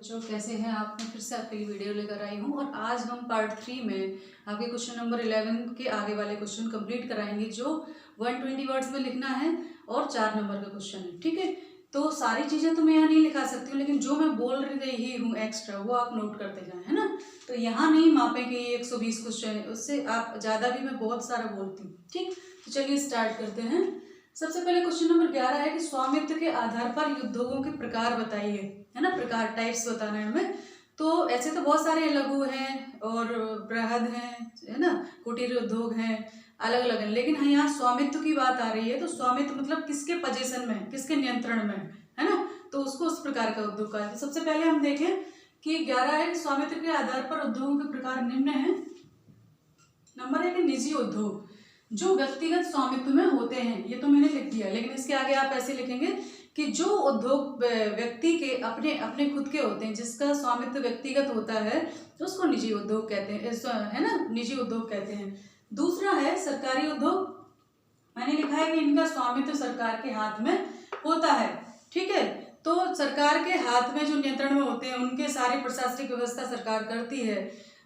बच्चों, कैसे हैं आप? मैं फिर से आपके लिए वीडियो लेकर आई हूँ और आज हम पार्ट 3 में आपके क्वेश्चन नंबर 11 के आगे वाले क्वेश्चन कंप्लीट कराएंगे जो 120 वर्ड्स में लिखना है और 4 नंबर का क्वेश्चन है। ठीक है, तो सारी चीज़ें तो मैं यहाँ नहीं लिखा सकती हूँ, लेकिन जो मैं बोल रही हूँ एक्स्ट्रा वो आप नोट करते जाएं, है ना। तो यहाँ नहीं मापे कि ये 120 क्वेश्चन है, उससे आप ज़्यादा भी मैं बहुत सारा बोलती हूँ। ठीक, तो चलिए स्टार्ट करते हैं। सबसे पहले क्वेश्चन नंबर 11 है कि स्वामित्व के आधार पर उद्योगों के प्रकार बताइए, है ना। प्रकार, टाइप्स बताना है हमें। तो ऐसे तो बहुत सारे लघु हैं और बृहद हैं, है ना, कुटीर उद्योग हैं, अलग अलग हैं, लेकिन हाँ यहाँ स्वामित्व की बात आ रही है। तो स्वामित्व मतलब किसके पोजीशन में है, किसके नियंत्रण में है ना, तो उसको उस प्रकार का उद्योग कहा। सबसे पहले हम देखें कि 11 है कि स्वामित्व के आधार पर उद्योगों के प्रकार निम्न है। नंबर 1 निजी उद्योग, जो व्यक्तिगत स्वामित्व में होते हैं। ये तो मैंने लिख दिया, लेकिन इसके आगे आप ऐसे लिखेंगे कि जो उद्योग व्यक्ति के अपने अपने खुद के होते हैं, जिसका स्वामित्व व्यक्तिगत होता है, तो उसको निजी उद्योग कहते हैं, है ना, निजी उद्योग कहते हैं। दूसरा है सरकारी उद्योग। मैंने लिखा है कि इनका स्वामित्व सरकार के हाथ में होता है। ठीक है, तो सरकार के हाथ में जो नियंत्रण में होते हैं, उनके सारी प्रशासनिक व्यवस्था सरकार करती है,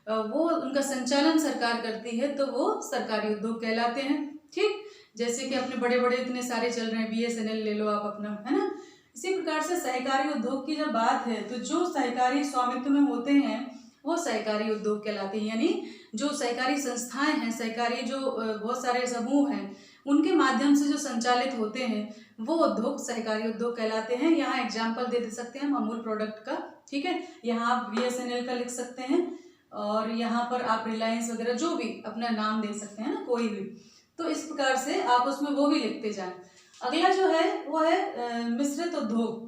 वो उनका संचालन सरकार करती है, तो वो सरकारी उद्योग कहलाते हैं। ठीक, जैसे कि अपने बड़े बड़े इतने सारे चल रहे हैं, BSNL ले लो आप अपना, है ना। इसी प्रकार से सहकारी उद्योग की जब बात है, तो जो सहकारी स्वामित्व में होते हैं वो सहकारी उद्योग कहलाते हैं। यानी जो सहकारी संस्थाएं हैं, सहकारी जो बहुत सारे समूह हैं, उनके माध्यम से जो संचालित होते हैं वो उद्योग सहकारी उद्योग कहलाते हैं। यहाँ एग्जाम्पल दे सकते हैं हम अमूल प्रोडक्ट का। ठीक है, यहाँ आप BSNL का लिख सकते हैं और यहाँ पर आप रिलायंस वगैरह जो भी अपना नाम दे सकते हैं ना, कोई भी। तो इस प्रकार से आप उसमें वो भी लिखते जाएं। अगला जो है वो है मिश्रित उद्योग।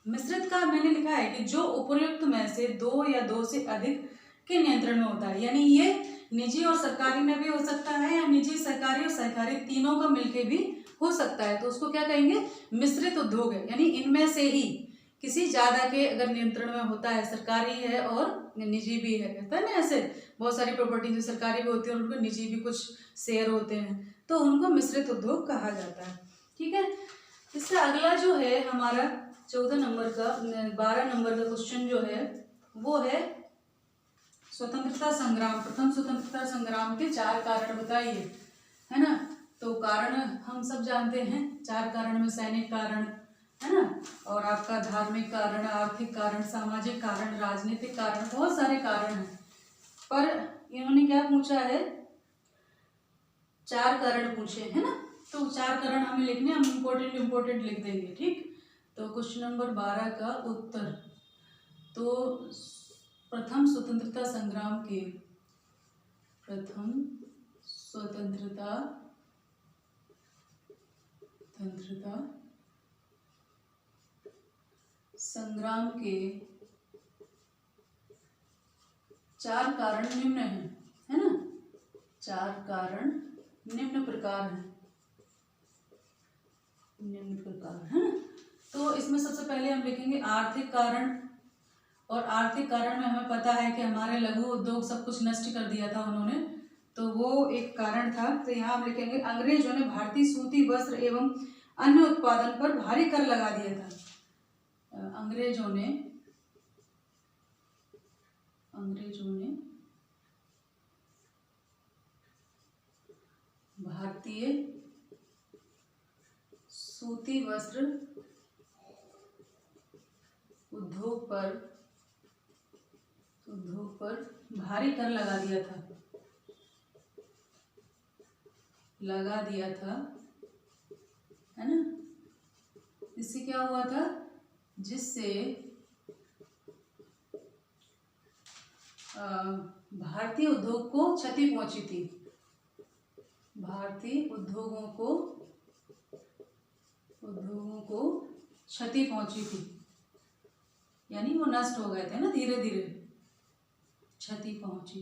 मिश्रित का मैंने लिखा है कि जो उपर्युक्त में से 2 या 2 से अधिक के नियंत्रण में होता है। यानी ये निजी और सरकारी में भी हो सकता है, या निजी, सरकारी और सहकारी तीनों का मिलके भी हो सकता है, तो उसको क्या कहेंगे, मिश्रित उद्योग है। यानी इनमें से ही किसी ज्यादा के अगर नियंत्रण में होता है, सरकारी है और निजी भी है, कहता है ना, ऐसे बहुत सारी प्रॉपर्टी जो सरकारी भी होती है और उनको निजी भी कुछ शेयर होते हैं, तो उनको मिश्रित उद्योग कहा जाता है। ठीक है, इसका अगला जो है हमारा 14 नंबर का 12 नंबर का क्वेश्चन जो है वो है स्वतंत्रता संग्राम। प्रथम स्वतंत्रता संग्राम के 4 कारण बताइए, है ना। तो कारण हम सब जानते हैं, 4 कारण में सैनिक कारण, है ना, और आपका धार्मिक कारण, आर्थिक कारण, सामाजिक कारण, राजनीतिक कारण, बहुत सारे कारण हैं। पर इन्होंने क्या पूछा है, 4 कारण पूछे, है ना। तो 4 कारण हमें लिखने, हम इम्पोर्टेंट लिख देंगे। ठीक, तो क्वेश्चन नंबर 12 का उत्तर, तो प्रथम स्वतंत्रता संग्राम के, प्रथम स्वतंत्रता संग्राम के 4 कारण निम्न हैं, है ना। 4 कारण निम्न प्रकार हैं, निम्न प्रकार, है ना। तो इसमें सबसे पहले हम लिखेंगे आर्थिक कारण, और आर्थिक कारण में हमें पता है कि हमारे लघु उद्योग सब कुछ नष्ट कर दिया था उन्होंने, तो वो एक कारण था। तो यहाँ हम लिखेंगे अंग्रेजों ने भारतीय सूती वस्त्र एवं अन्य उत्पादन पर भारी कर लगा दिया था। अंग्रेजों ने भारतीय सूती वस्त्र उद्योग पर भारी कर लगा दिया था, है ना। इससे क्या हुआ था, जिससे भारतीय उद्योग को क्षति पहुंची थी, भारतीय उद्योगों को क्षति पहुंची थी, यानी वो नष्ट हो गए थे ना, धीरे धीरे क्षति पहुंची।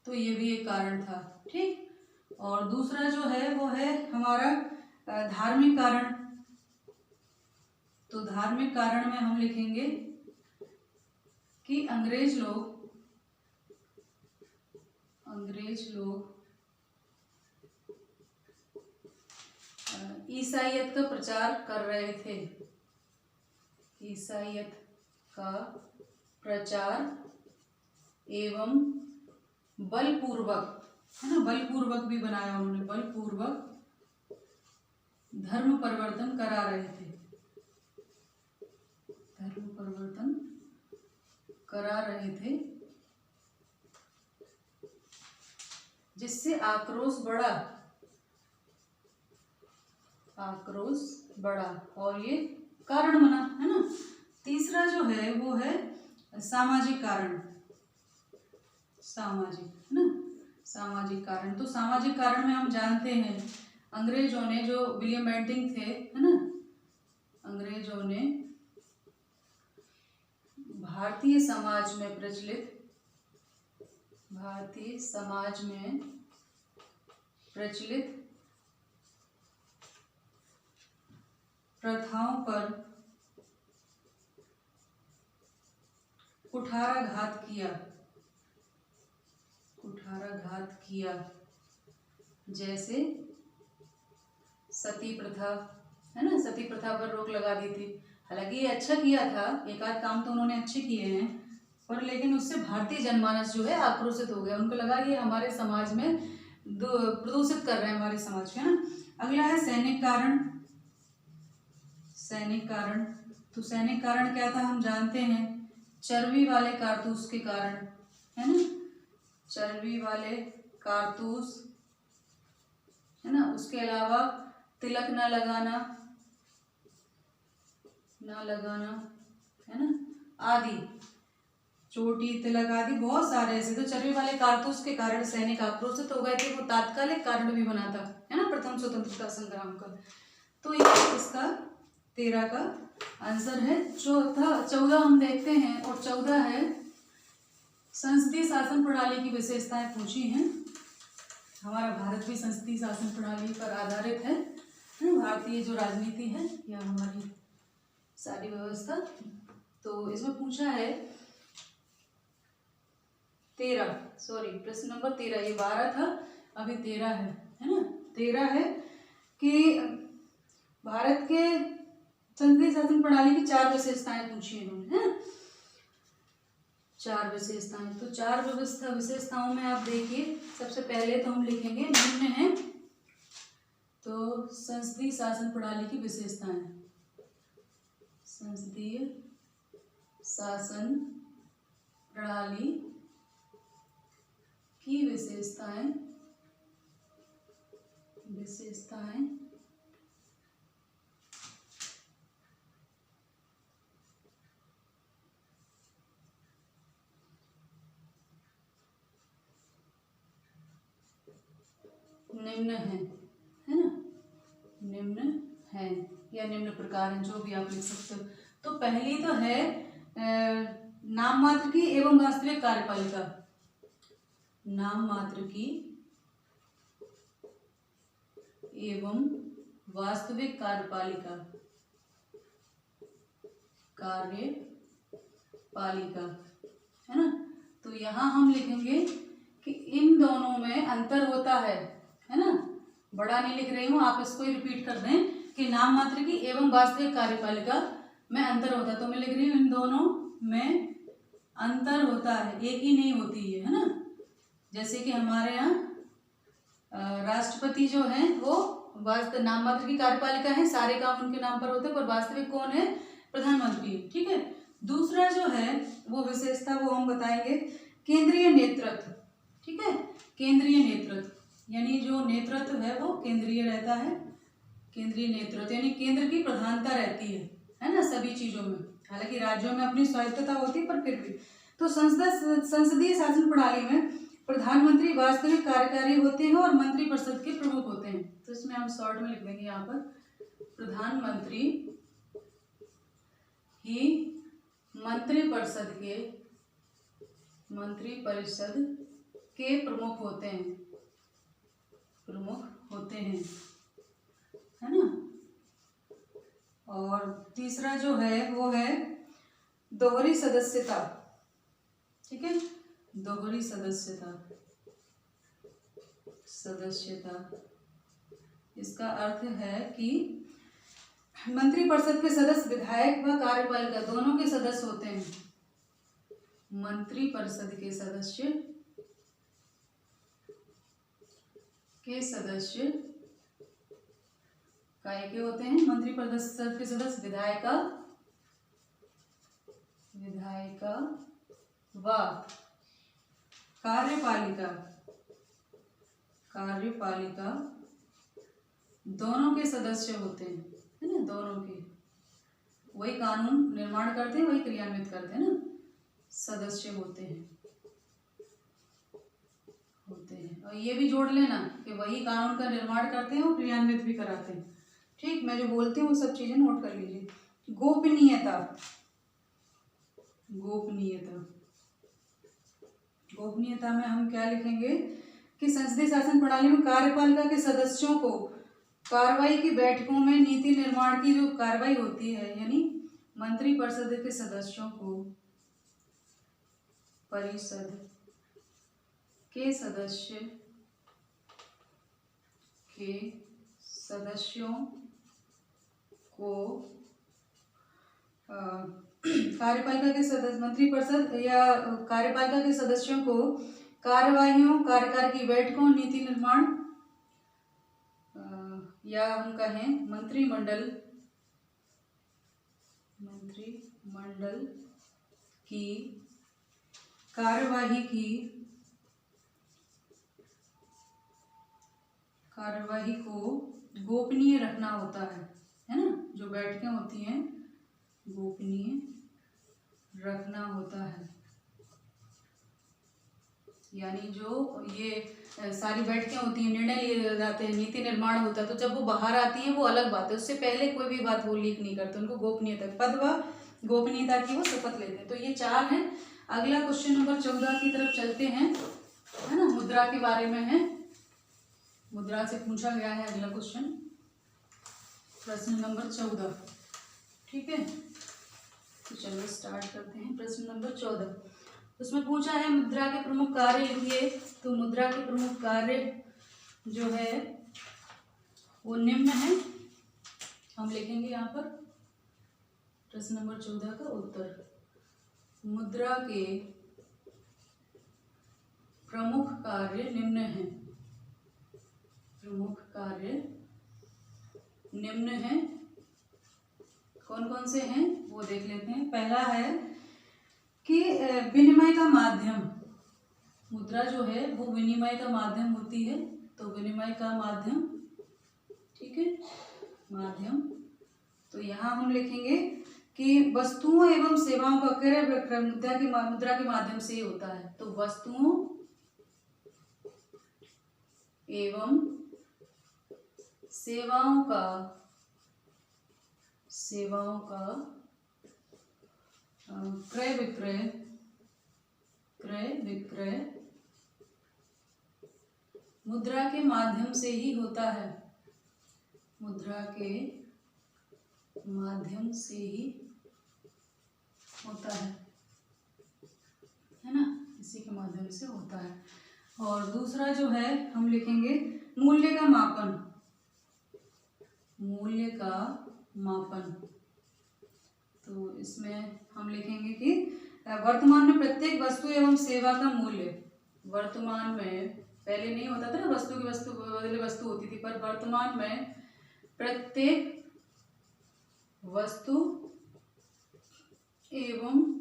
तो ये भी एक कारण था। ठीक, और दूसरा जो है वो है हमारा धार्मिक कारण। तो धार्मिक कारण में हम लिखेंगे कि अंग्रेज लोग ईसाईयत का प्रचार कर रहे थे, ईसाईयत का प्रचार एवं बलपूर्वक, है ना, बलपूर्वक भी बनाया उन्होंने, बलपूर्वक धर्म परिवर्तन करा रहे थे, धर्म परिवर्तन करा रहे थे, जिससे आक्रोश बढ़ा, आक्रोश बढ़ा और ये कारण बना, है ना। तीसरा जो है वो है सामाजिक कारण, सामाजिक, है ना, सामाजिक कारण। तो सामाजिक कारण में हम जानते हैं अंग्रेजों ने, जो विलियम बेंटिंक थे, है ना, अंग्रेजों ने भारतीय समाज में प्रचलित, भारतीय समाज में प्रचलित प्रथाओं पर कुठाराघात किया, कुठाराघात किया, जैसे सती प्रथा, है ना, सती प्रथा पर रोक लगा दी थी। हालांकि ये अच्छा किया था, एक आध काम तो उन्होंने अच्छे किए हैं, पर लेकिन उससे भारतीय जनमानस जो है आक्रोशित हो गया, उनको लगा ये हमारे समाज में प्रदूषित कर रहे हैं हमारे समाज को, है ना। अगला है सैनिक कारण, सैनिक कारण। तो सैनिक कारण क्या था हम जानते हैं, चर्बी वाले कारतूस के कारण, है ना, चर्बी वाले कारतूस, है ना। उसके अलावा तिलक न लगाना, है ना, आदि, चोटी, तिलक आदि बहुत सारे ऐसे। तो चर्बी वाले कारतूस के कारण सैनिक आक्रोशित हो गए थे, वो तात्कालिक कारण भी बना था, है ना, प्रथम स्वतंत्रता संग्राम का। तो ये इसका 13 का आंसर है। 14 हम देखते हैं, और 14 है संसदीय शासन प्रणाली की विशेषताएं पूछी हैं। हमारा भारत भी संसदीय शासन प्रणाली पर आधारित है, भारतीय जो राजनीति है या हमारी सारी व्यवस्था। तो इसमें पूछा है प्रश्न नंबर 13, ये 12 था, अभी 13 है ना। 13 है कि भारत के संसदीय शासन प्रणाली की 4 विशेषताएं पूछी है इन्होंने, है 4 विशेषताएं। तो 4 विशेषताओं में आप देखिए, सबसे पहले तो हम लिखेंगे निम्न है, तो संसदीय शासन प्रणाली की विशेषताएं, संसदीय शासन प्रणाली की विशेषताएं निम्न है ना, निम्न है या निम्न प्रकार है, जो भी आप लिख सकते हो। तो पहली तो है नाम मात्र की एवं वास्तविक कार्यपालिका, नाम मात्र की एवं वास्तविक कार्यपालिका, है ना। तो यहाँ हम लिखेंगे कि इन दोनों में अंतर होता है ना, बड़ा नहीं लिख रही हूँ, आप इसको ही रिपीट कर दें कि नाम मात्र की एवं वास्तविक कार्यपालिका में अंतर होता है। तो मैं लिख रही हूँ इन दोनों में अंतर होता है, एक ही नहीं होती है ना। जैसे कि हमारे यहाँ राष्ट्रपति जो है वो नाम मात्र की कार्यपालिका है, सारे काम उनके नाम पर होते हैं, पर वास्तविक कौन है, प्रधानमंत्री, ठीक है। दूसरा जो है वो विशेषता वो हम बताएंगे केंद्रीय नेतृत्व, ठीक है। केंद्रीय नेतृत्व यानी जो नेतृत्व है वो केंद्रीय रहता है, केंद्रीय नेतृत्व यानी केंद्र की प्रधानता रहती है ना, सभी चीजों में। हालांकि राज्यों में अपनी स्वायत्तता होती है, पर फिर भी। तो संसदीय शासन प्रणाली में प्रधानमंत्री वास्तविक कार्यकारी होते हैं और मंत्रिपरिषद के प्रमुख होते हैं। तो इसमें हम शॉर्ट में लिख देंगे यहाँ पर प्रधानमंत्री ही मंत्रिपरिषद के प्रमुख होते हैं, है ना। और तीसरा जो है वो है दोहरी सदस्यता, ठीक है, दोहरी सदस्यता। इसका अर्थ है कि मंत्रिपरिषद के सदस्य विधायक व कार्यपालिका दोनों के सदस्य होते हैं। मंत्रिपरिषद के सदस्य काय के होते हैं? मंत्रिपरिषद के सदस्य विधायक व कार्यपालिका दोनों के सदस्य होते हैं, है ना। दोनों के, वही कानून निर्माण करते हैं, वही क्रियान्वित करते हैं ना, सदस्य होते हैं। और ये भी जोड़ लेना कि वही कानून का निर्माण करते हैं और क्रियान्वित भी कराते हैं। ठीक, मैं जो बोलती हूँ वो सब चीजें नोट कर लीजिए। गोपनीयता में हम क्या लिखेंगे कि संसदीय शासन प्रणाली में कार्यपालिका के सदस्यों को कार्रवाई की बैठकों में नीति निर्माण की जो कार्रवाई होती है, यानी मंत्रिपरिषद के सदस्यों को परिषद के सदस्यों को कार्यपालिका के सदस्य, मंत्रिपरिषद या कार्यपालिका के सदस्यों को कार्यवाहियों, कार्यकाल की बैठकों, नीति निर्माण या हम कहें मंत्रिमंडल की कार्यवाही को गोपनीय रखना होता है ना। जो बैठकें होती हैं गोपनीय रखना होता है, यानी जो ये सारी बैठकें होती हैं, निर्णय लिए जाते हैं, नीति निर्माण होता है, तो जब वो बाहर आती है वो अलग बात है, उससे पहले कोई भी बात वो लीक नहीं करते, उनको गोपनीयता, पद व गोपनीयता की वो शपथ लेते हैं। तो ये 4 हैं। अगला क्वेश्चन नंबर 14 की तरफ चलते हैं, है ना। मुद्रा के बारे में है, मुद्रा से पूछा गया है अगला क्वेश्चन, प्रश्न नंबर 14। ठीक है, तो चलो स्टार्ट करते हैं। प्रश्न नंबर 14, उसमें पूछा है मुद्रा के प्रमुख कार्य लिखिए। तो मुद्रा के प्रमुख कार्य जो है वो निम्न है, हम लिखेंगे यहाँ पर प्रश्न नंबर 14 का उत्तर। मुद्रा के प्रमुख कार्य निम्न हैं। प्रमुख कार्य निम्न हैं, कौन कौन से हैं वो देख लेते हैं। पहला है कि विनिमय का माध्यम, मुद्रा जो है वो विनिमय का माध्यम होती है। तो विनिमय का माध्यम, ठीक है, माध्यम। तो यहाँ हम लिखेंगे कि वस्तुओं एवं सेवाओं का क्रय विक्रय मुद्रा के माध्यम से ही होता है। तो वस्तुओं एवं सेवाओं का क्रय विक्रय मुद्रा के माध्यम से ही होता है। मुद्रा के माध्यम से ही होता है ना, इसी के माध्यम से होता है। और दूसरा जो है हम लिखेंगे मूल्य का मापन। मूल्य का मापन, तो इसमें हम लिखेंगे कि वर्तमान में प्रत्येक वस्तु एवं सेवा का मूल्य, वर्तमान में, पहले नहीं होता था ना, वस्तु की वस्तु बदले वस्तु होती थी, पर वर्तमान में प्रत्येक वस्तु एवं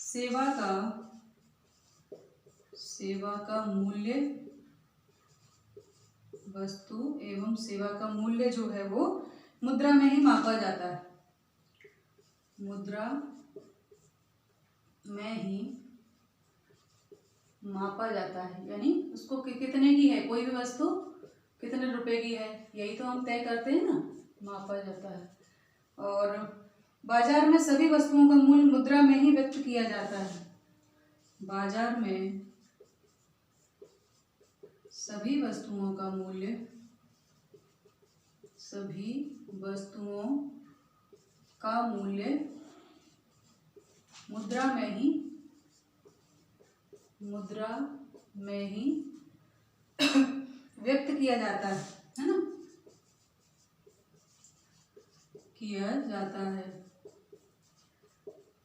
सेवा का मूल्य, वस्तु एवं सेवा का मूल्य जो है वो मुद्रा में ही मापा जाता है। मुद्रा में ही मापा जाता है, यानी उसको कितने की है, कोई भी वस्तु कितने रुपए की है, यही तो हम तय करते हैं ना, मापा जाता है। और बाजार में सभी वस्तुओं का मूल्य मुद्रा में ही व्यक्त किया जाता है। बाजार में सभी वस्तुओं का मूल्य, सभी वस्तुओं का मूल्य मुद्रा में ही व्यक्त किया जाता है ना। किया जाता है।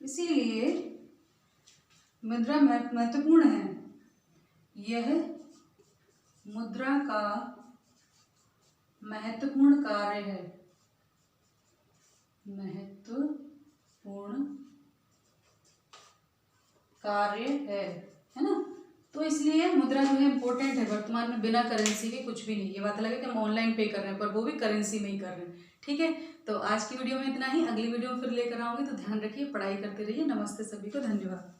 इसीलिए मुद्रा महत्वपूर्ण है। यह मुद्रा का महत्वपूर्ण कार्य है। महत्वपूर्ण कार्य है ना। तो इसलिए मुद्रा जो है इम्पोर्टेंट है। वर्तमान में बिना करेंसी के कुछ भी नहीं। ये बात अलग है कि हम ऑनलाइन पे कर रहे हैं, पर वो भी करेंसी में ही कर रहे हैं। ठीक है, तो आज की वीडियो में इतना ही। अगली वीडियो में फिर लेकर आऊंगी, तो ध्यान रखिए, पढ़ाई करते रहिए। नमस्ते सभी को, धन्यवाद।